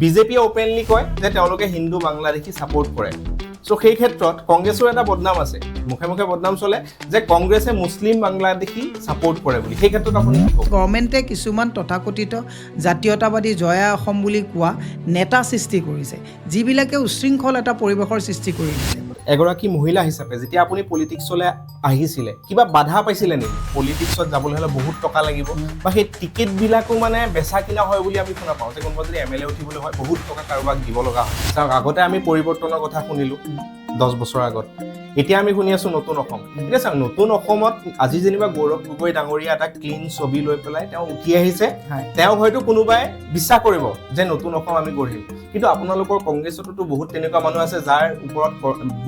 বিজেপিয়ে ওপেনলি কয় যে তেওঁলোকে হিন্দু বাংলাদেশী সাপোৰ্ট কৰে সো সেই ক্ষেত্ৰত কংগ্ৰেছৰ এটা বদনাম আছে মুখে মুখে বদনাম চলে যে কংগ্ৰেছে মুসলিম বাংলাদেশী সাপোৰ্ট কৰে বুলি সেই ক্ষেত্ৰত আপুনি গভৰ্ণমেণ্টে কিছুমান তথাকথিত জাতীয়তাবাদী জয়া অসম বুলি কোৱা নেতা সৃষ্টি কৰিছে যিবিলাকে উশৃংখল এটা পৰিৱেশৰ সৃষ্টি কৰিছে এগৰাকী মহিলা হিচাপে যেতিয়া আপুনি পলিটিক্সলৈ আহিছিলে কিবা বাধা পাইছিলে নেকি পলিটিক্সত যাবলৈ হলে বহুত টকা লাগিব বা সেই টিকেট বিলাকো মানে বেচা কিনা হয় বুলি আমি শুনা পাওঁ যে কোনোবা যদি এমএলএ উঠিবলৈ হয় বহুত টকা কাৰোবাক দিব লগা হয় চাওক আগতে আমি পৰিৱৰ্তনৰ কথা শুনিলো 10 বছৰ আগত এতিয়া আমি শুনি আছো নতুন অসম এতিয়া চাওক নতুন অসমত আজি যেনিবা গৌৰৱ গগৈ ডাঙৰীয়া এটা ক্লিন ছবি লৈ পেলাই তেওঁ উঠি আহিছে তেওঁ হয়তো কোনোবাই বিশ্বাস কৰিব যে নতুন অসম আমি গঢ়িম কিন্তু আপোনালোকৰ কংগ্ৰেছতো বহুত তেনেকুৱা মানুহ আছে যাৰ ওপৰত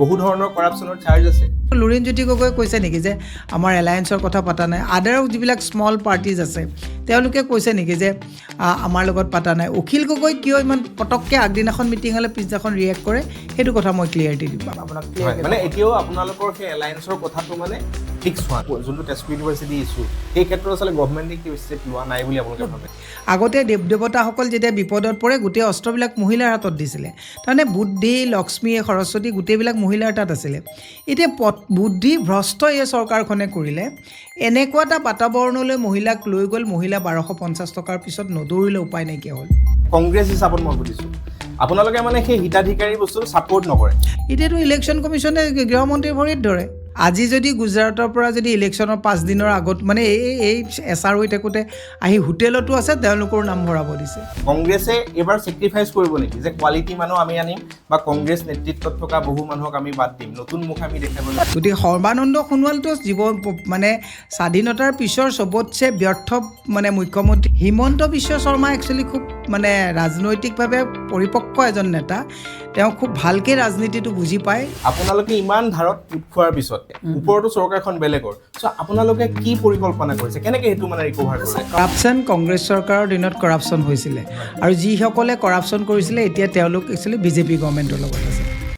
বহু ধৰণৰ কৰাপচনৰ চাৰ্জ আছে লুৰিণজ্যোতি গগৈ কৈছে নেকি যে আমাৰ এলায়েন্সৰ কথা পাতা নাই আদাৰ যিবিলাক স্মল পাৰ্টিজ আছে তেওঁলোকে কৈছে নেকি যে আমাৰ লগত পাতা নাই অখিল গগৈ কিয় ইমান পটককৈ আগদিনাখন মিটিং হ'লে পিছদিনাখন ৰিয়েক্ট কৰে সেইটো কথা মই ক্লিয়াৰিটি দিম আপোনাক মানে এতিয়াও আপোনালোকৰ সেই এলায়েন্সৰ কথাটো মানে ফিক্স হোৱা যোনটো তেজপুৰ ইউনিভাৰ্চিটি ইছ্যু সেই ক্ষেত্ৰত আচলতে গভৰ্ণমেণ্টে কি ষ্টেপ লোৱা নাই বুলি আপোনালোকে ভাবে আগতে দেৱদেৱতাসকল যেতিয়া বিপদত পৰে গোটেই অস্ত্ৰবিলাক মহিলাৰ হাতত দিছিলে তাৰমানে বুদ্ধি লক্ষ্মী সৰস্বতী গোটেইবিলাক মহিলাৰ তাত আছিলে এতিয়া বুদ্ধি ভ্ৰষ্ট এই চৰকাৰখনে কৰিলে এনেকুৱা এটা বাতাবৰণলৈ মহিলাক লৈ গ'ল মহিলা 1250 টকাৰ পিছত নদৌৰিলে উপায় নাইকিয়া হ'ল কংগ্ৰেছ হিচাপত মই বুজিছোঁ আপোনালোকে মানে সেই হিতাধিকাৰী বস্তু ছাপোৰ্ট নকৰে এতিয়াতো ইলেকশ্যন কমিশ্যনে গৃহমন্ত্ৰীৰ ভৰিত ধৰে আজি যদি গুজৰাটৰ পৰা যদি ইলেকশ্যনৰ 5 দিনৰ আগত মানে এই এছআৰ হৈ থাকোঁতে আহি হোটেলতো আছে তেওঁলোকৰ নাম ভৰাব দিছে কংগ্ৰেছে এবাৰ ছেক্ৰিফাইচ কৰিব নেকি যে কোৱালিটি মানুহ আমি আনিম বা কংগ্ৰেছ নেতৃত্বত থকা বহু মানুহক আমি বাদ দিম নতুন মুখ আমি দেখাবলৈ গতিকে সৰ্বানন্দ সোণোৱালটো মানে স্বাধীনতাৰ পিছৰ চবতছে ব্যৰ্থ মানে মুখ্যমন্ত্ৰী হিমন্ত বিশ্ব শৰ্মা একচুৱেলি খুব মানে ৰাজনৈতিকভাৱে পৰিপক্ক এজন নেতা তেওঁ খুব ভালকৈ ৰাজনীতিটো বুজি পায় আপোনালোকে ইমান ধাৰত উঠ খোৱাৰ পিছত ওপৰতো চৰকাৰখন বেলেগৰ চ' আপোনালোকে কি পৰিকল্পনা কৰিছে কেনেকৈ সেইটো মানে ৰিকভাৰ কৰিছে কৰাপশ্যন কংগ্ৰেছ চৰকাৰৰ দিনত কৰাপশ্যন হৈছিলে আৰু যিসকলে কৰাপশ্যন কৰিছিলে এতিয়া তেওঁলোক একচুৱেলি বিজেপি গভৰ্ণমেণ্টৰ লগত আছে